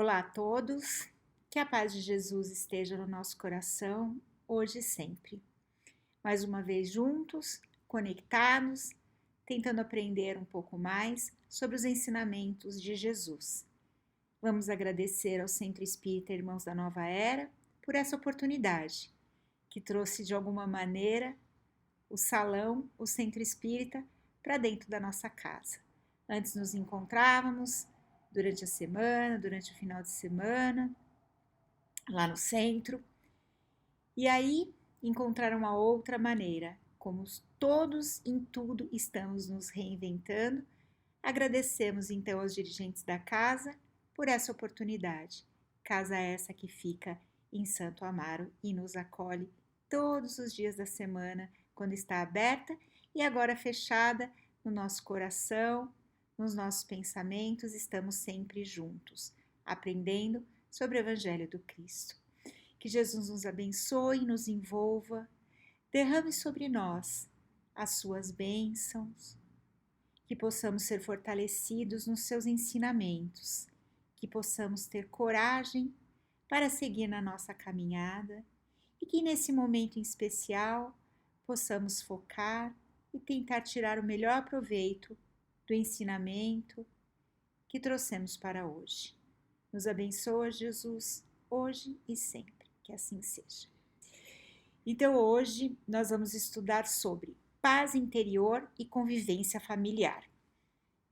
Olá a todos, que a paz de Jesus esteja no nosso coração, hoje e sempre. Mais uma vez juntos, conectados, tentando aprender um pouco mais sobre os ensinamentos de Jesus. Vamos agradecer ao Centro Espírita Irmãos da Nova Era por essa oportunidade, que trouxe de alguma maneira o salão, o Centro Espírita, para dentro da nossa casa. Antes nos encontrávamos durante a semana, durante o final de semana, lá no centro. E aí encontrar uma outra maneira, como todos em tudo estamos nos reinventando. Agradecemos então aos dirigentes da casa por essa oportunidade. Casa essa que fica em Santo Amaro e nos acolhe todos os dias da semana, quando está aberta e agora fechada no nosso coração, nos nossos pensamentos, estamos sempre juntos, aprendendo sobre o Evangelho do Cristo. Que Jesus nos abençoe, nos envolva, derrame sobre nós as suas bênçãos, que possamos ser fortalecidos nos seus ensinamentos, que possamos ter coragem para seguir na nossa caminhada e que nesse momento em especial possamos focar e tentar tirar o melhor proveito do ensinamento que trouxemos para hoje. Nos abençoa, Jesus, hoje e sempre, que assim seja. Então, hoje nós vamos estudar sobre paz interior e convivência familiar.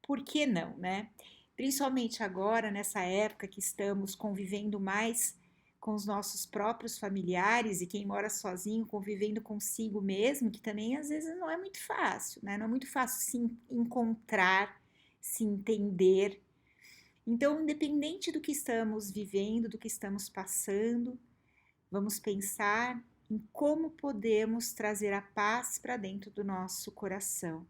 Por que não, né? Principalmente agora, nessa época que estamos convivendo mais com os nossos próprios familiares e quem mora sozinho convivendo consigo mesmo, que também às vezes não é muito fácil, né? Não é muito fácil se encontrar, se entender. Então, independente do que estamos vivendo, do que estamos passando, vamos pensar em como podemos trazer a paz para dentro do nosso coração.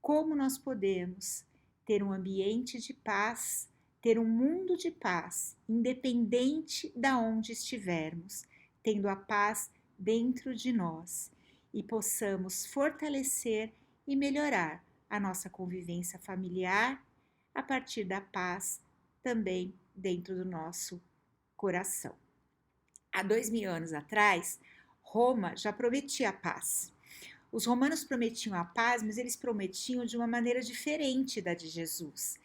Como nós podemos ter um ambiente de paz, ter um mundo de paz, independente da onde estivermos, tendo a paz dentro de nós e possamos fortalecer e melhorar a nossa convivência familiar a partir da paz também dentro do nosso coração. Há 2000 anos atrás, Roma já prometia a paz. Os romanos prometiam a paz, mas eles prometiam de uma maneira diferente da de Jesus.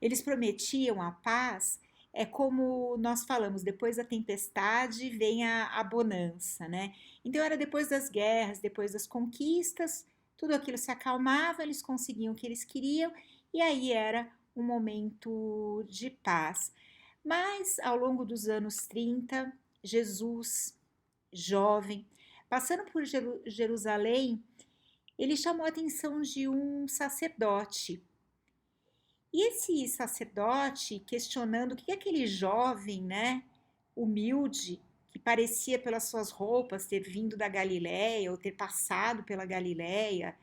Eles prometiam a paz, é como nós falamos, depois da tempestade vem a bonança, né? Então era depois das guerras, depois das conquistas, tudo aquilo se acalmava, eles conseguiam o que eles queriam e aí era um momento de paz. Mas ao longo dos anos 30, Jesus, jovem, passando por Jerusalém, ele chamou a atenção de um sacerdote. E esse sacerdote, questionando o que aquele jovem, né, humilde, que parecia pelas suas roupas ter vindo da Galileia ou ter passado pela Galileia,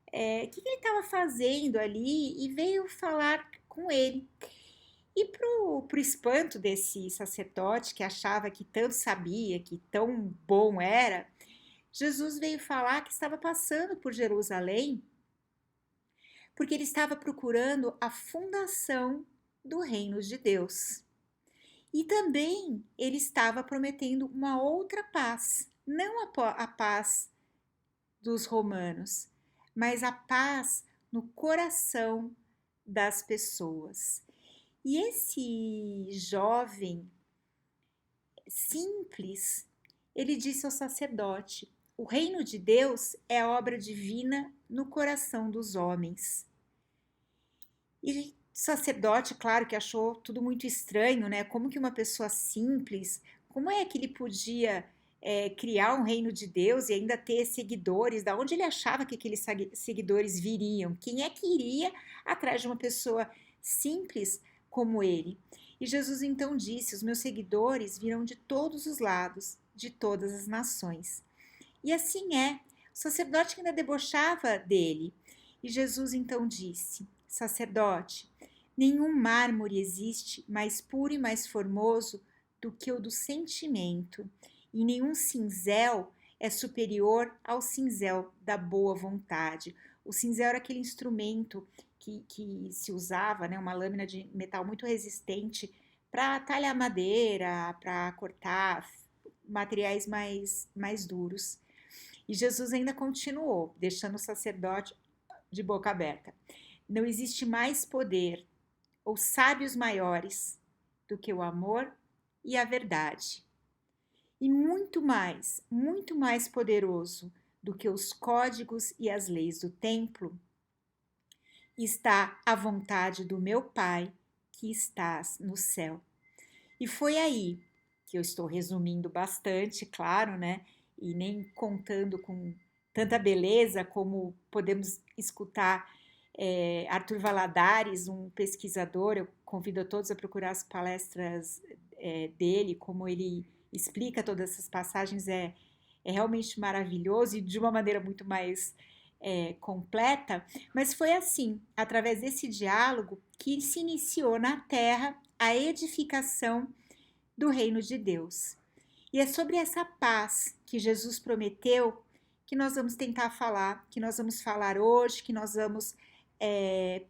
o que ele estava fazendo ali e veio falar com ele. E pro espanto desse sacerdote que achava que tanto sabia, que tão bom era, Jesus veio falar que estava passando por Jerusalém porque ele estava procurando a fundação do reino de Deus. E também ele estava prometendo uma outra paz, não a paz dos romanos, mas a paz no coração das pessoas. E esse jovem simples, ele disse ao sacerdote: o reino de Deus é a obra divina no coração dos homens. E o sacerdote, claro que achou tudo muito estranho, né? Como que uma pessoa simples, como é que ele podia criar um reino de Deus e ainda ter seguidores? Da onde ele achava que aqueles seguidores viriam? Quem é que iria atrás de uma pessoa simples como ele? E Jesus então disse: os meus seguidores virão de todos os lados, de todas as nações. E assim é. O sacerdote ainda debochava dele. E Jesus então disse: sacerdote, nenhum mármore existe mais puro e mais formoso do que o do sentimento, e nenhum cinzel é superior ao cinzel da boa vontade. O cinzel era aquele instrumento que se usava, né, uma lâmina de metal muito resistente para talhar madeira, para cortar materiais mais duros. E Jesus ainda continuou, deixando o sacerdote de boca aberta. Não existe mais poder ou sábios maiores do que o amor e a verdade. E muito mais poderoso do que os códigos e as leis do templo, está a vontade do meu Pai que estás no céu. E foi aí que eu estou resumindo bastante, claro, né? E nem contando com tanta beleza como podemos escutar Arthur Valadares, um pesquisador. Eu convido a todos a procurar as palestras dele, como ele explica todas essas passagens, é realmente maravilhoso e de uma maneira muito mais completa. Mas foi assim, através desse diálogo, que se iniciou na Terra a edificação do reino de Deus. E é sobre essa paz que Jesus prometeu que nós vamos tentar falar, que nós vamos falar hoje, que nós vamos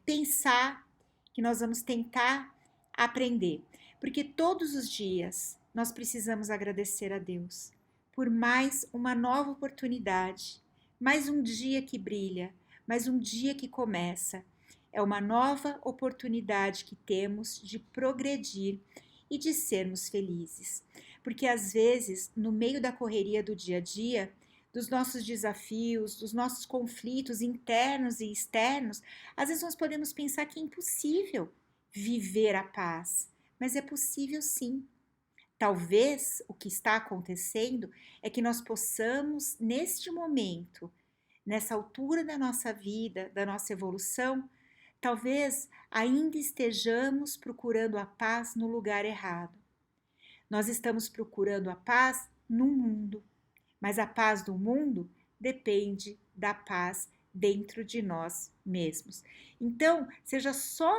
pensar, que nós vamos tentar aprender. Porque todos os dias nós precisamos agradecer a Deus por mais uma nova oportunidade, mais um dia que brilha, mais um dia que começa. É uma nova oportunidade que temos de progredir e de sermos felizes. Porque às vezes, no meio da correria do dia a dia, dos nossos desafios, dos nossos conflitos internos e externos, às vezes nós podemos pensar que é impossível viver a paz, mas é possível sim. Talvez o que está acontecendo é que nós possamos, neste momento, nessa altura da nossa vida, da nossa evolução, talvez ainda estejamos procurando a paz no lugar errado. Nós estamos procurando a paz no mundo, mas a paz do mundo depende da paz dentro de nós mesmos. Então, seja só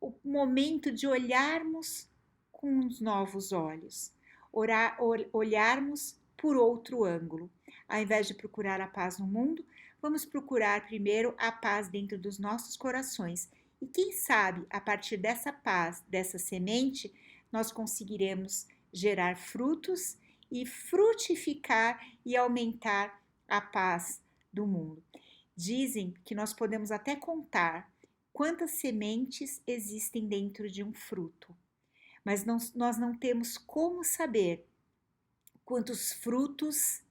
o momento de olharmos com os novos olhos, olharmos por outro ângulo. Ao invés de procurar a paz no mundo, vamos procurar primeiro a paz dentro dos nossos corações. E quem sabe, a partir dessa paz, dessa semente, nós conseguiremos gerar frutos e frutificar e aumentar a paz do mundo. Dizem que nós podemos até contar quantas sementes existem dentro de um fruto, mas nós não temos como saber quantos frutos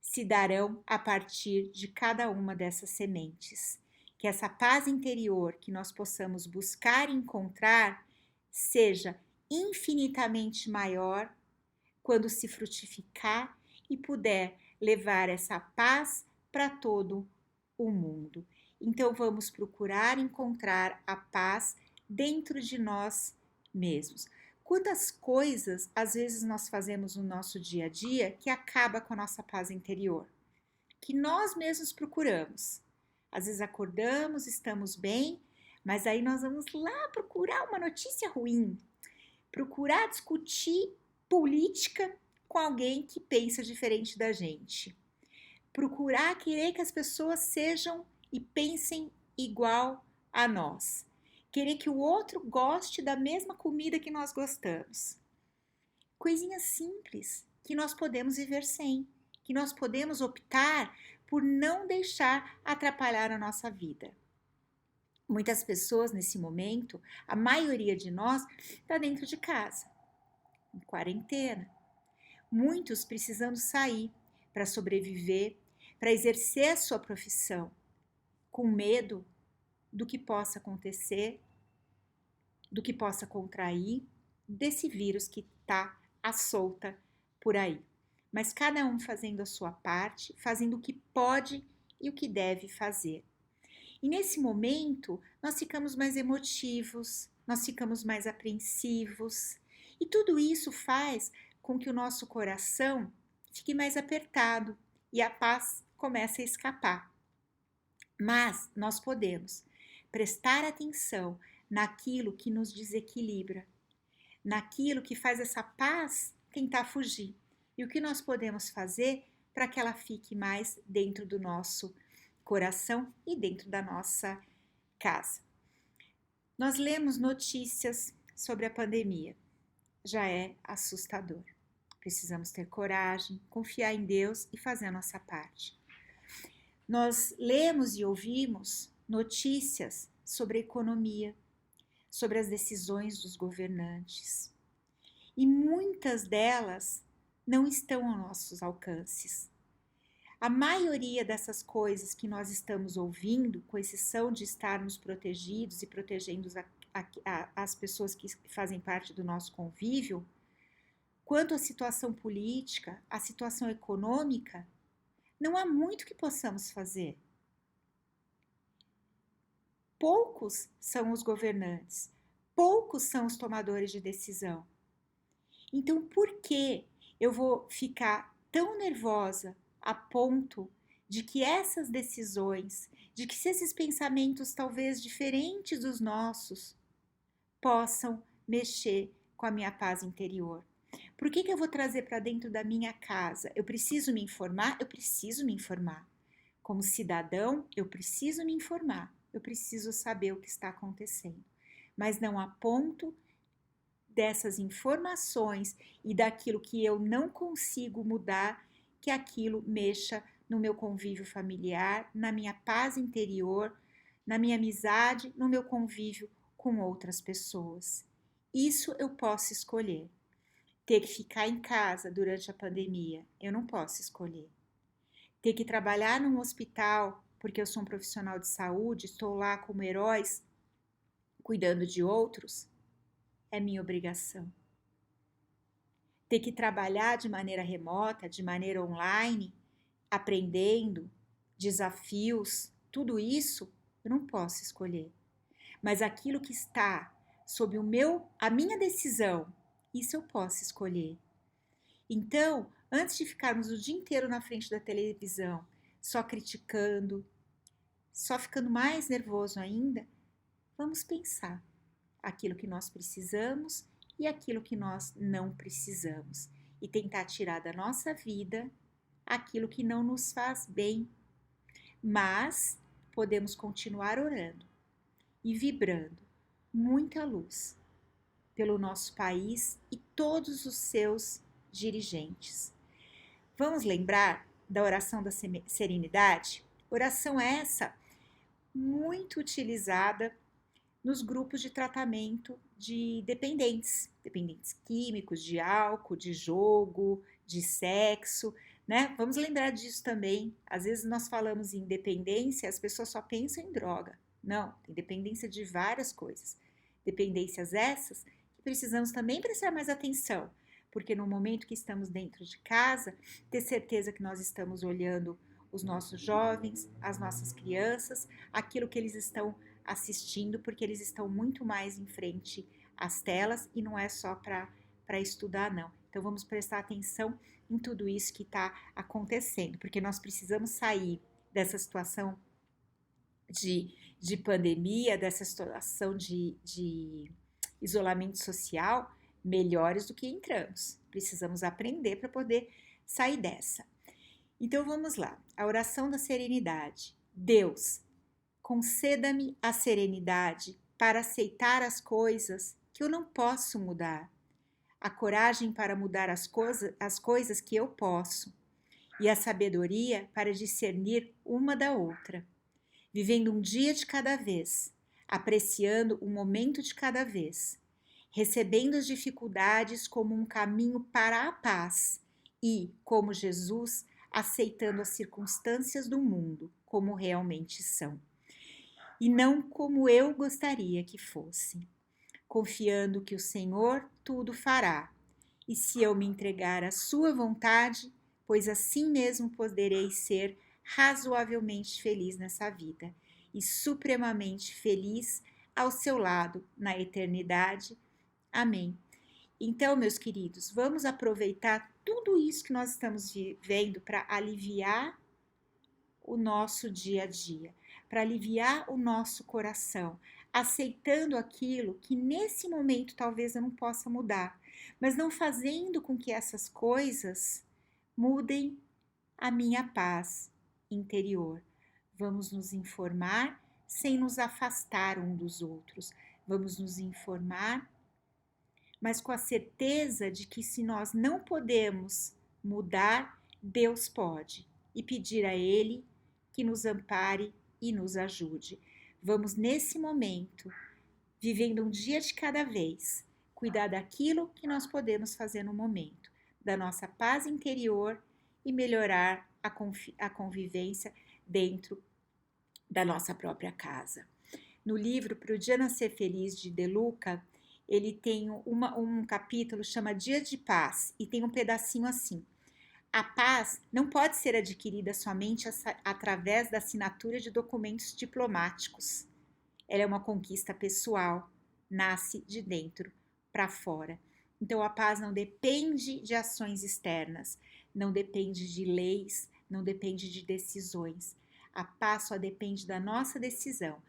se darão a partir de cada uma dessas sementes. Que essa paz interior que nós possamos buscar e encontrar seja infinitamente maior quando se frutificar e puder levar essa paz para todo o mundo. Então vamos procurar encontrar a paz dentro de nós mesmos. Quantas coisas às vezes nós fazemos no nosso dia a dia que acaba com a nossa paz interior, que nós mesmos procuramos. Às vezes acordamos, estamos bem, mas aí nós vamos lá procurar uma notícia ruim, procurar discutir política com alguém que pensa diferente da gente, procurar querer que as pessoas sejam e pensem igual a nós, querer que o outro goste da mesma comida que nós gostamos. Coisinhas simples que nós podemos viver sem, que nós podemos optar por não deixar atrapalhar a nossa vida. Muitas pessoas nesse momento, a maioria de nós está dentro de casa, em quarentena. Muitos precisando sair para sobreviver, para exercer a sua profissão, com medo do que possa acontecer, do que possa contrair, desse vírus que está à solta por aí. Mas cada um fazendo a sua parte, fazendo o que pode e o que deve fazer. E nesse momento, nós ficamos mais emotivos, nós ficamos mais apreensivos. E tudo isso faz com que o nosso coração fique mais apertado e a paz comece a escapar. Mas nós podemos prestar atenção naquilo que nos desequilibra, naquilo que faz essa paz tentar fugir. E o que nós podemos fazer para que ela fique mais dentro do nosso coração e dentro da nossa casa. Nós lemos notícias, sobre a pandemia. Já é assustador. Precisamos ter coragem, confiar em Deus e fazer a nossa parte. Nós lemos e ouvimos notícias sobre a economia, sobre as decisões dos governantes. E muitas delas não estão aos nossos alcances. A maioria dessas coisas que nós estamos ouvindo, com exceção de estarmos protegidos e protegendo as pessoas que fazem parte do nosso convívio, quanto à situação política, à situação econômica, não há muito que possamos fazer. Poucos são os governantes, poucos são os tomadores de decisão. Então, por que eu vou ficar tão nervosa a ponto de que essas decisões, de que esses pensamentos talvez diferentes dos nossos, possam mexer com a minha paz interior? Por que eu vou trazer para dentro da minha casa? Eu preciso me informar? Eu preciso me informar. Como cidadão, eu preciso me informar. Eu preciso saber o que está acontecendo. Mas não a ponto dessas informações e daquilo que eu não consigo mudar, que aquilo mexa no meu convívio familiar, na minha paz interior, na minha amizade, no meu convívio com outras pessoas. Isso eu posso escolher. Ter que ficar em casa durante a pandemia, eu não posso escolher. Ter que trabalhar num hospital, porque eu sou um profissional de saúde, estou lá como heróis, cuidando de outros, é minha obrigação. Ter que trabalhar de maneira remota, de maneira online, aprendendo, desafios, tudo isso eu não posso escolher. Mas aquilo que está sob a minha decisão, isso eu posso escolher. Então, antes de ficarmos o dia inteiro na frente da televisão, só criticando, só ficando mais nervoso ainda, vamos pensar aquilo que nós precisamos e aquilo que nós não precisamos e tentar tirar da nossa vida aquilo que não nos faz bem. Mas podemos continuar orando e vibrando muita luz pelo nosso país e todos os seus dirigentes. Vamos lembrar da oração da serenidade? Oração essa muito utilizada nos grupos de tratamento de dependentes químicos, de álcool, de jogo, de sexo, né? Vamos lembrar disso também. Às vezes nós falamos em dependência, as pessoas só pensam em droga. Não, tem dependência de várias coisas. Dependências essas que precisamos também prestar mais atenção, porque no momento que estamos dentro de casa, ter certeza que nós estamos olhando os nossos jovens, as nossas crianças, aquilo que eles estão assistindo, porque eles estão muito mais em frente às telas e não é só para estudar, não. Então vamos prestar atenção em tudo isso que está acontecendo, porque nós precisamos sair dessa situação de pandemia, dessa situação de isolamento social, melhores do que entramos. Precisamos aprender para poder sair dessa. Então vamos lá, a oração da serenidade. Deus, conceda-me a serenidade para aceitar as coisas que eu não posso mudar, a coragem para mudar as coisas que eu posso e a sabedoria para discernir uma da outra, vivendo um dia de cada vez, apreciando um momento de cada vez, recebendo as dificuldades como um caminho para a paz e, como Jesus, aceitando as circunstâncias do mundo como realmente são, e não como eu gostaria que fosse, confiando que o Senhor tudo fará, e se eu me entregar à sua vontade, pois assim mesmo poderei ser razoavelmente feliz nessa vida e supremamente feliz ao seu lado na eternidade. Amém. Então, meus queridos, vamos aproveitar tudo isso que nós estamos vivendo para aliviar o nosso dia a dia, para aliviar o nosso coração, aceitando aquilo que nesse momento talvez eu não possa mudar, mas não fazendo com que essas coisas mudem a minha paz interior. Vamos nos informar sem nos afastar um dos outros. Vamos nos informar mas com a certeza de que se nós não podemos mudar, Deus pode, e pedir a Ele que nos ampare e nos ajude. Vamos nesse momento, vivendo um dia de cada vez, cuidar daquilo que nós podemos fazer no momento, da nossa paz interior e melhorar a convivência dentro da nossa própria casa. No livro Para o Dia Nascer Feliz, de De Luca, ele tem um capítulo que chama Dia de Paz e tem um pedacinho assim. A paz não pode ser adquirida somente através da assinatura de documentos diplomáticos. Ela é uma conquista pessoal, nasce de dentro para fora. Então a paz não depende de ações externas, não depende de leis, não depende de decisões. A paz só depende da nossa decisão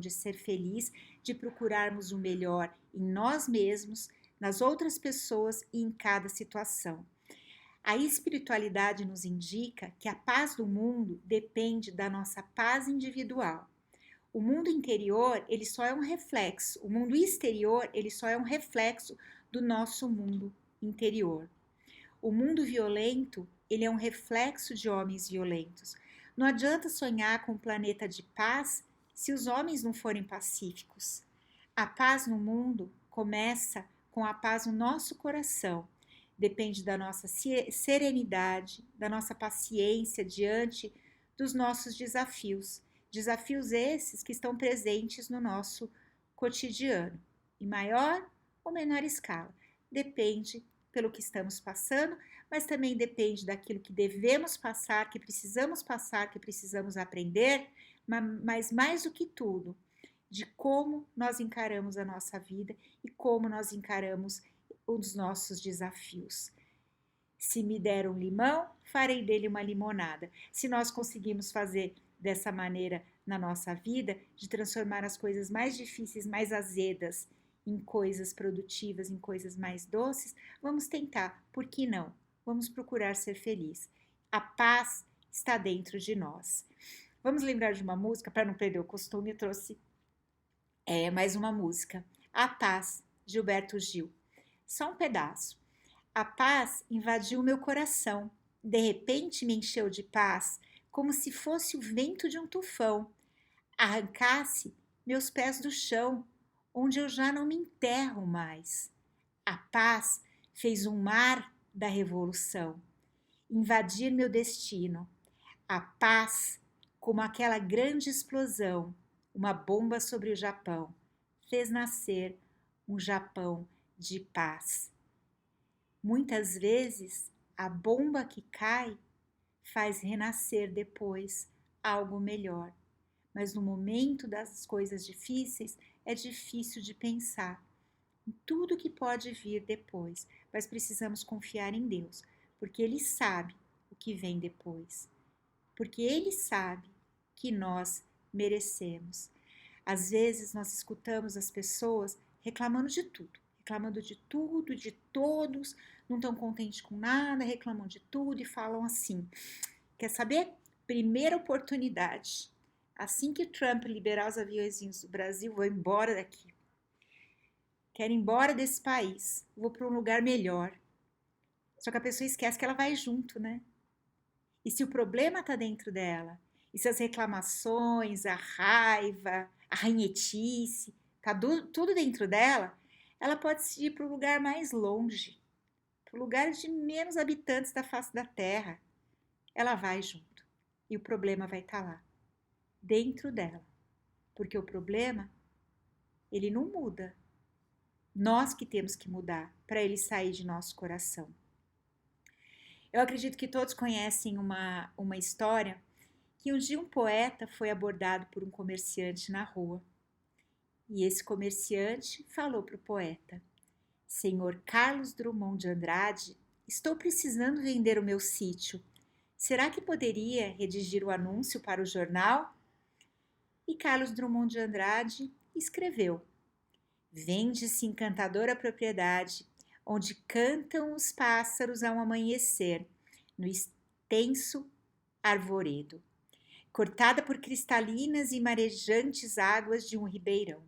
de ser feliz, de procurarmos o melhor em nós mesmos, nas outras pessoas e em cada situação. A espiritualidade nos indica que a paz do mundo depende da nossa paz individual. O mundo interior, ele só é um reflexo, o mundo exterior, ele só é um reflexo do nosso mundo interior. O mundo violento, ele é um reflexo de homens violentos. Não adianta sonhar com um planeta de paz se os homens não forem pacíficos. A paz no mundo começa com a paz no nosso coração. Depende da nossa serenidade, da nossa paciência diante dos nossos desafios. Desafios esses que estão presentes no nosso cotidiano, em maior ou menor escala. Depende pelo que estamos passando, mas também depende daquilo que devemos passar, que precisamos aprender, mas mais do que tudo, de como nós encaramos a nossa vida e como nós encaramos os nossos desafios. Se me der um limão, farei dele uma limonada. Se nós conseguimos fazer dessa maneira na nossa vida, de transformar as coisas mais difíceis, mais azedas, em coisas produtivas, em coisas mais doces, vamos tentar, por que não? Vamos procurar ser feliz. A paz está dentro de nós. Vamos lembrar de uma música, para não perder o costume, eu trouxe mais uma música. A Paz, Gilberto Gil. Só um pedaço. A paz invadiu meu coração. De repente me encheu de paz, como se fosse o vento de um tufão. Arrancasse meus pés do chão, onde eu já não me enterro mais. A paz fez um mar da revolução invadir meu destino. A paz, como aquela grande explosão, uma bomba sobre o Japão, fez nascer um Japão de paz. Muitas vezes, a bomba que cai faz renascer depois algo melhor. Mas no momento das coisas difíceis, é difícil de pensar em tudo que pode vir depois. Mas precisamos confiar em Deus, porque Ele sabe o que vem depois. Porque Ele sabe que nós merecemos. Às vezes nós escutamos as pessoas reclamando de tudo, de todos, não estão contentes com nada, reclamam de tudo e falam assim. Quer saber? Primeira oportunidade. Assim que Trump liberar os aviõezinhos do Brasil, vou embora daqui. Quero ir embora desse país. Vou para um lugar melhor. Só que a pessoa esquece que ela vai junto, né? E se o problema está dentro dela, e se as reclamações, a raiva, a ranhetice, está tudo dentro dela, ela pode ir para um lugar mais longe, para o lugar de menos habitantes da face da terra. Ela vai junto. E o problema vai estar lá, dentro dela. Porque o problema, ele não muda. Nós que temos que mudar para ele sair de nosso coração. Eu acredito que todos conhecem uma história que um dia um poeta foi abordado por um comerciante na rua. E esse comerciante falou para o poeta: Senhor Carlos Drummond de Andrade, estou precisando vender o meu sítio. Será que poderia redigir o anúncio para o jornal? E Carlos Drummond de Andrade escreveu: Vende-se encantadora propriedade, onde cantam os pássaros ao amanhecer, no extenso arvoredo, cortada por cristalinas e marejantes águas de um ribeirão.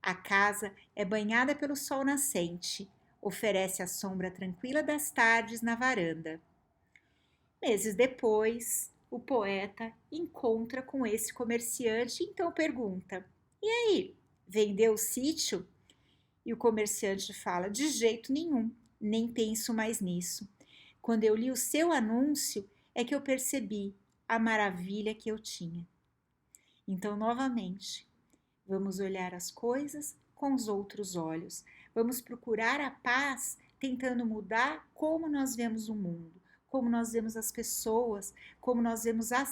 A casa é banhada pelo sol nascente, oferece a sombra tranquila das tardes na varanda. Meses depois, o poeta encontra com esse comerciante e então pergunta: E aí, vendeu o sítio? E o comerciante fala: De jeito nenhum, nem penso mais nisso. Quando eu li o seu anúncio, é que eu percebi a maravilha que eu tinha. Então, novamente, vamos olhar as coisas com os outros olhos. Vamos procurar a paz tentando mudar como nós vemos o mundo, como nós vemos as pessoas, como nós vemos as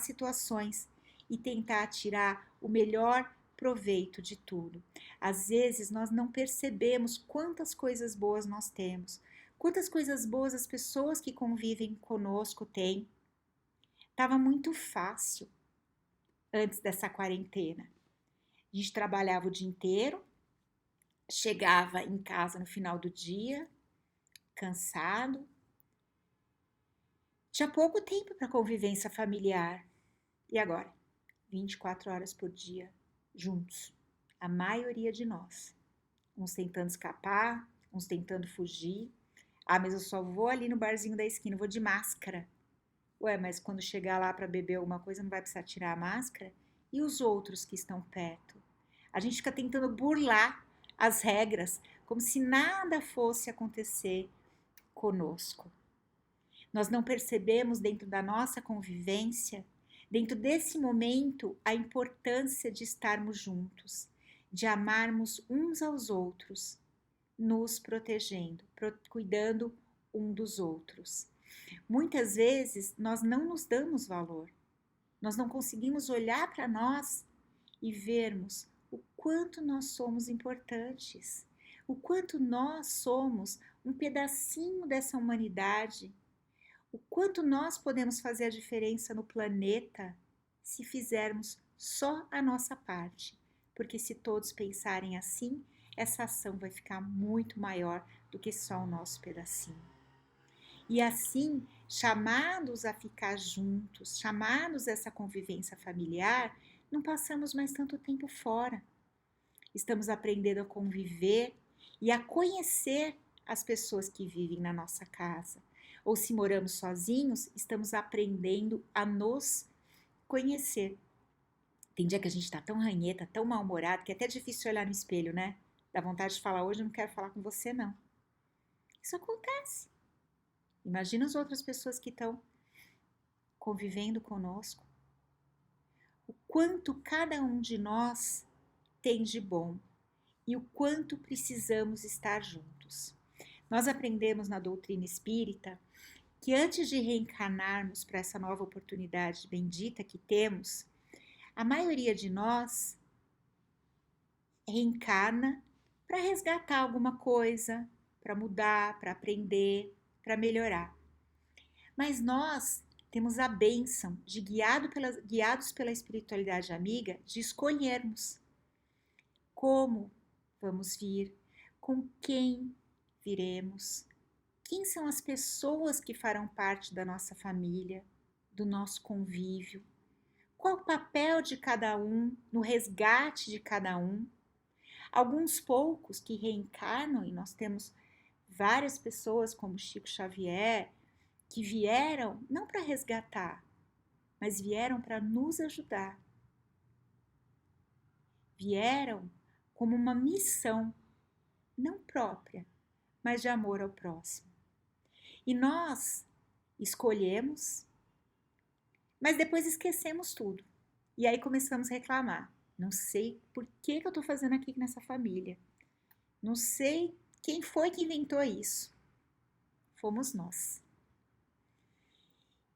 situações e tentar tirar o melhor proveito de tudo. Às vezes nós não percebemos quantas coisas boas nós temos, quantas coisas boas as pessoas que convivem conosco têm. Estava muito fácil antes dessa quarentena. A gente trabalhava o dia inteiro, chegava em casa no final do dia, cansado. Tinha pouco tempo para convivência familiar. E agora? 24 horas por dia, juntos. A maioria de nós. Uns tentando escapar, uns tentando fugir. Ah, mas eu só vou ali no barzinho da esquina, vou de máscara. Ué, mas quando chegar lá para beber alguma coisa, não vai precisar tirar a máscara? E os outros que estão perto? A gente fica tentando burlar as regras, como se nada fosse acontecer conosco. Nós não percebemos dentro da nossa convivência, dentro desse momento, a importância de estarmos juntos, de amarmos uns aos outros, nos protegendo, cuidando um dos outros. Muitas vezes nós não nos damos valor, nós não conseguimos olhar para nós e vermos o quanto nós somos importantes, o quanto nós somos um pedacinho dessa humanidade, o quanto nós podemos fazer a diferença no planeta se fizermos só a nossa parte, porque se todos pensarem assim, essa ação vai ficar muito maior do que só o nosso pedacinho. E assim, chamados a ficar juntos, chamados a essa convivência familiar, não passamos mais tanto tempo fora. Estamos aprendendo a conviver e a conhecer as pessoas que vivem na nossa casa. Ou se moramos sozinhos, estamos aprendendo a nos conhecer. Tem dia que a gente está tão ranheta, tão mal-humorado, que é até difícil olhar no espelho, né? Dá vontade de falar, hoje eu não quero falar com você, não. Isso acontece. Imagina as outras pessoas que estão convivendo conosco. O quanto cada um de nós tem de bom e o quanto precisamos estar juntos. Nós aprendemos na doutrina espírita que antes de reencarnarmos para essa nova oportunidade bendita que temos, a maioria de nós reencarna para resgatar alguma coisa, para mudar, para aprender, para melhorar. Mas nós temos a bênção de, guiados pela espiritualidade amiga, de escolhermos como vamos vir, com quem viremos, quem são as pessoas que farão parte da nossa família, do nosso convívio, qual o papel de cada um no resgate de cada um. Alguns poucos que reencarnam, e nós temos várias pessoas como Chico Xavier, que vieram não para resgatar, mas vieram para nos ajudar. Vieram como uma missão, não própria, mas de amor ao próximo. E nós escolhemos, mas depois esquecemos tudo. E aí começamos a reclamar. Não sei por que eu estou fazendo aqui nessa família. Não sei quem foi que inventou isso. Fomos nós.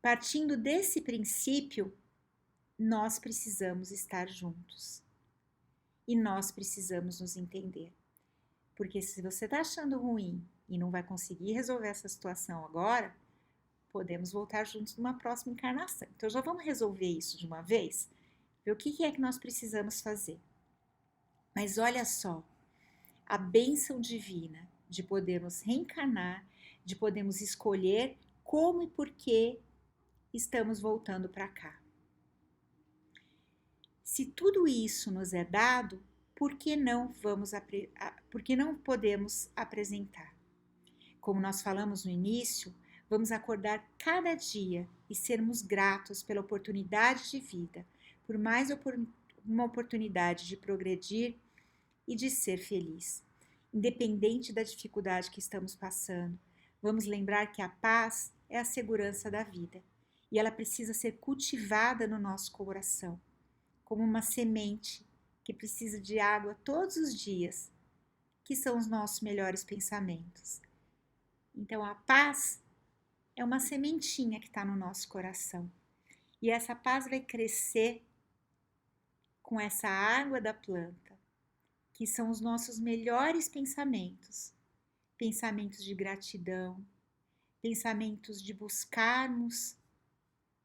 Partindo desse princípio, nós precisamos estar juntos. E nós precisamos nos entender. Porque se você está achando ruim e não vai conseguir resolver essa situação agora, podemos voltar juntos numa próxima encarnação. Então já vamos resolver isso de uma vez? Ver o que é que nós precisamos fazer. Mas olha só, a bênção divina de podermos reencarnar, de podermos escolher como e por que estamos voltando para cá. Se tudo isso nos é dado, por que por que não podemos apresentar? Como nós falamos no início, vamos acordar cada dia e sermos gratos pela oportunidade de vida, por mais uma oportunidade de progredir e de ser feliz. Independente da dificuldade que estamos passando, vamos lembrar que a paz é a segurança da vida e ela precisa ser cultivada no nosso coração, como uma semente que precisa de água todos os dias, que são os nossos melhores pensamentos. Então, a paz é uma sementinha que está no nosso coração. E essa paz vai crescer com essa água da planta, que são os nossos melhores pensamentos. Pensamentos de gratidão, pensamentos de buscarmos,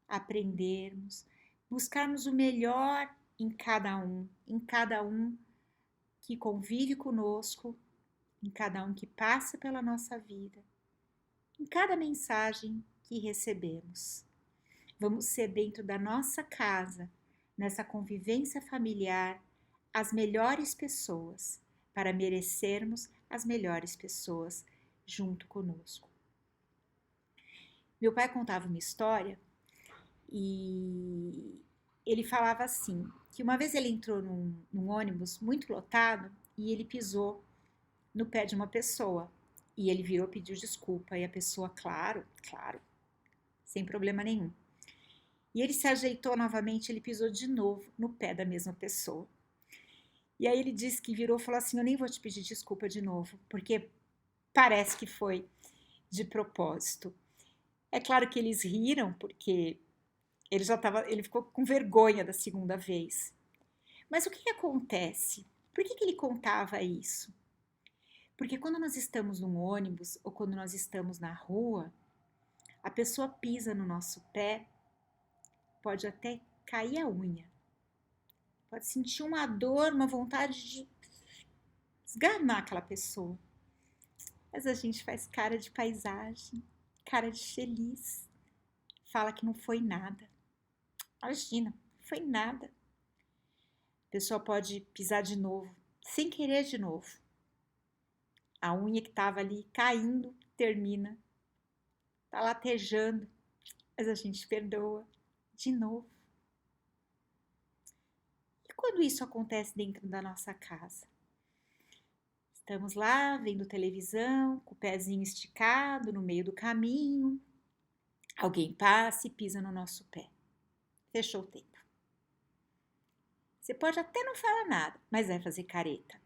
aprendermos, buscarmos o melhor em cada um que convive conosco, em cada um que passa pela nossa vida, em cada mensagem que recebemos. Vamos ser dentro da nossa casa, nessa convivência familiar, as melhores pessoas, para merecermos as melhores pessoas junto conosco. Meu pai contava uma história e ele falava assim, que uma vez ele entrou num ônibus muito lotado e ele pisou no pé de uma pessoa. E ele virou, pediu desculpa, e a pessoa, claro, sem problema nenhum. E ele se ajeitou novamente, ele pisou de novo no pé da mesma pessoa. E aí ele disse que virou e falou assim, eu nem vou te pedir desculpa de novo, porque parece que foi de propósito. É claro que eles riram, porque ele ficou com vergonha da segunda vez. Mas o que acontece? Por que ele contava isso? Porque quando nós estamos num ônibus ou quando nós estamos na rua, a pessoa pisa no nosso pé, pode até cair a unha, pode sentir uma dor, uma vontade de esganar aquela pessoa. Mas a gente faz cara de paisagem, cara de feliz, fala que não foi nada. Imagina, não foi nada. A pessoa pode pisar de novo, sem querer de novo. A unha que estava ali caindo termina, está latejando, mas a gente perdoa de novo. E quando isso acontece dentro da nossa casa? Estamos lá vendo televisão, com o pezinho esticado no meio do caminho, alguém passa e pisa no nosso pé. Fechou o tempo. Você pode até não falar nada, mas vai fazer careta.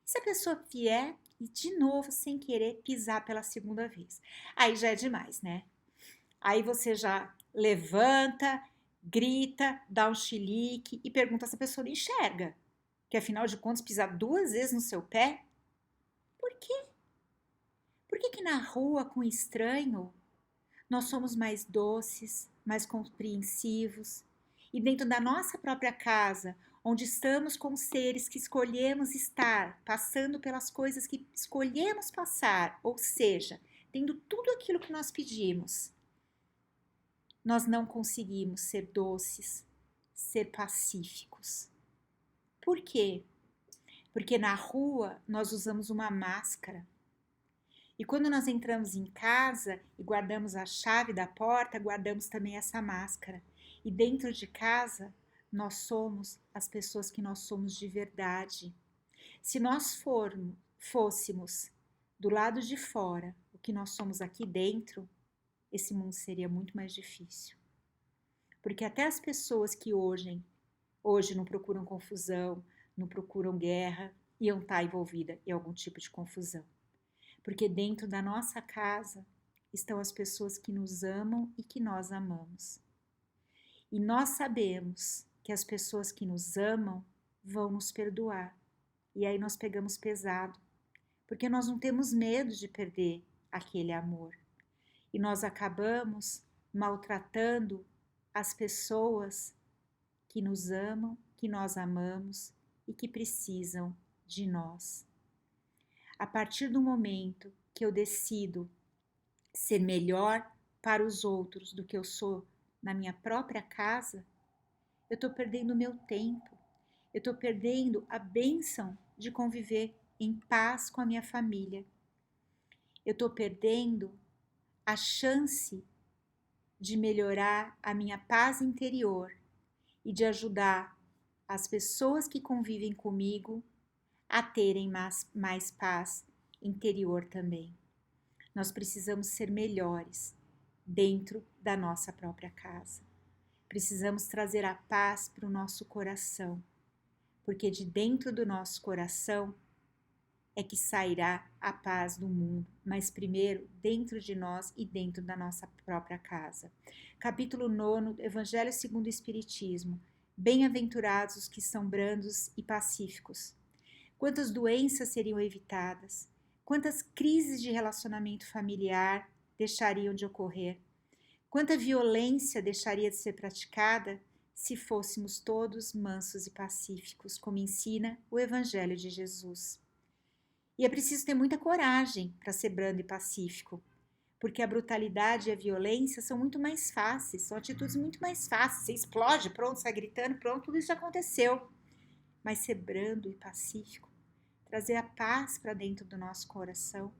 Se a pessoa vier e de novo, sem querer, pisar pela segunda vez, aí já é demais, né? Aí você já levanta, grita, dá um chilique e pergunta se a pessoa não enxerga. Que afinal de contas, pisar 2 vezes no seu pé? Por quê? Por que na rua com estranho nós somos mais doces, mais compreensivos? E dentro da nossa própria casa, onde estamos com seres que escolhemos estar, passando pelas coisas que escolhemos passar, ou seja, tendo tudo aquilo que nós pedimos, nós não conseguimos ser doces, ser pacíficos. Por quê? Porque na rua nós usamos uma máscara. E quando nós entramos em casa e guardamos a chave da porta, guardamos também essa máscara. E dentro de casa, nós somos as pessoas que nós somos de verdade. Se nós fôssemos do lado de fora o que nós somos aqui dentro, esse mundo seria muito mais difícil. Porque até as pessoas que hoje não procuram confusão, não procuram guerra, iam estar envolvidas em algum tipo de confusão. Porque dentro da nossa casa estão as pessoas que nos amam e que nós amamos. E nós sabemos que as pessoas que nos amam vão nos perdoar. E aí nós pegamos pesado, porque nós não temos medo de perder aquele amor. E nós acabamos maltratando as pessoas que nos amam, que nós amamos e que precisam de nós. A partir do momento que eu decido ser melhor para os outros do que eu sou na minha própria casa, eu estou perdendo meu tempo, Eu estou perdendo a bênção de conviver em paz com a minha família. Eu estou perdendo a chance de melhorar a minha paz interior e de ajudar as pessoas que convivem comigo a terem mais paz interior também. Nós precisamos ser melhores dentro da nossa própria casa. Precisamos trazer a paz para o nosso coração, porque de dentro do nosso coração é que sairá a paz do mundo, mas primeiro dentro de nós e dentro da nossa própria casa. Capítulo 9, Evangelho segundo o Espiritismo. Bem-aventurados os que são brandos e pacíficos. Quantas doenças seriam evitadas? Quantas crises de relacionamento familiar deixariam de ocorrer? Quanta violência deixaria de ser praticada se fôssemos todos mansos e pacíficos, como ensina o Evangelho de Jesus? E é preciso ter muita coragem para ser brando e pacífico, porque a brutalidade e a violência são muito mais fáceis, são atitudes muito mais fáceis. Você explode, pronto, sai gritando, pronto, tudo isso já aconteceu. Mas ser brando e pacífico, trazer a paz para dentro do nosso coração,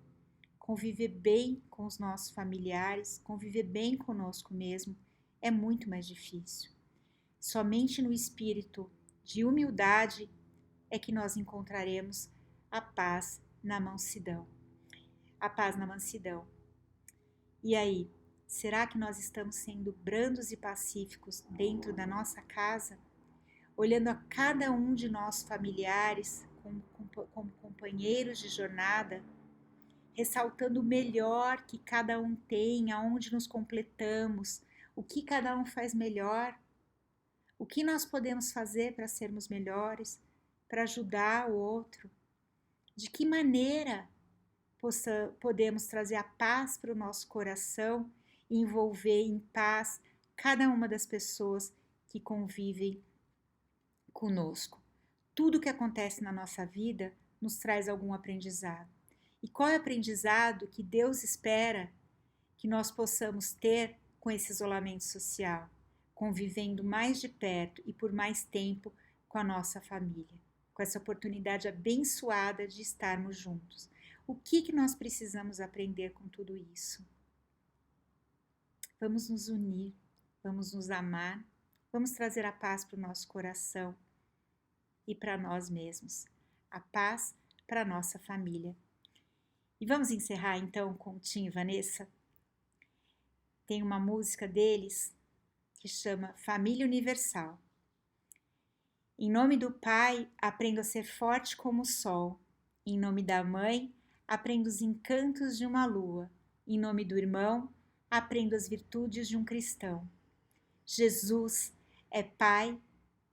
conviver bem com os nossos familiares, conviver bem conosco mesmo, é muito mais difícil. Somente no espírito de humildade é que nós encontraremos a paz na mansidão. A paz na mansidão. E aí, será que nós estamos sendo brandos e pacíficos dentro da nossa casa? Olhando a cada um de nossos familiares como companheiros de jornada, ressaltando o melhor que cada um tem, aonde nos completamos, o que cada um faz melhor, o que nós podemos fazer para sermos melhores, para ajudar o outro, de que maneira podemos trazer a paz para o nosso coração e envolver em paz cada uma das pessoas que convivem conosco. Tudo que acontece na nossa vida nos traz algum aprendizado. E qual é o aprendizado que Deus espera que nós possamos ter com esse isolamento social, convivendo mais de perto e por mais tempo com a nossa família, com essa oportunidade abençoada de estarmos juntos? O que nós precisamos aprender com tudo isso? Vamos nos unir, vamos nos amar, vamos trazer a paz para o nosso coração e para nós mesmos, a paz para a nossa família. E vamos encerrar então com o Tim e Vanessa? Tem uma música deles que chama Família Universal. Em nome do Pai, aprendo a ser forte como o sol. Em nome da Mãe, aprendo os encantos de uma lua. Em nome do irmão, aprendo as virtudes de um cristão. Jesus é Pai,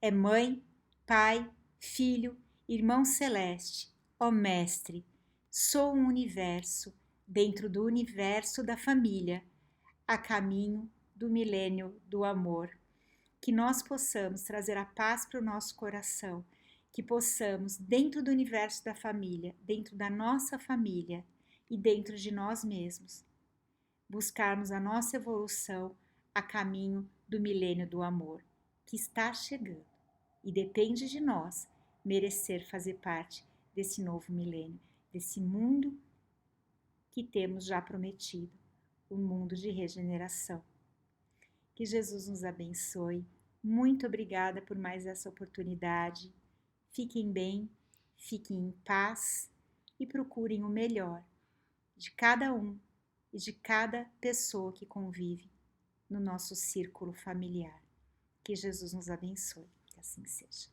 é Mãe, Pai, Filho, Irmão Celeste. Ó Mestre, sou um universo dentro do universo da família, a caminho do milênio do amor. Que nós possamos trazer a paz para o nosso coração, que possamos, dentro do universo da família, dentro da nossa família e dentro de nós mesmos, buscarmos a nossa evolução a caminho do milênio do amor, que está chegando e depende de nós merecer fazer parte desse novo milênio, desse mundo que temos já prometido, um mundo de regeneração. Que Jesus nos abençoe. Muito obrigada por mais essa oportunidade. Fiquem bem, fiquem em paz e procurem o melhor de cada um e de cada pessoa que convive no nosso círculo familiar. Que Jesus nos abençoe, que assim seja.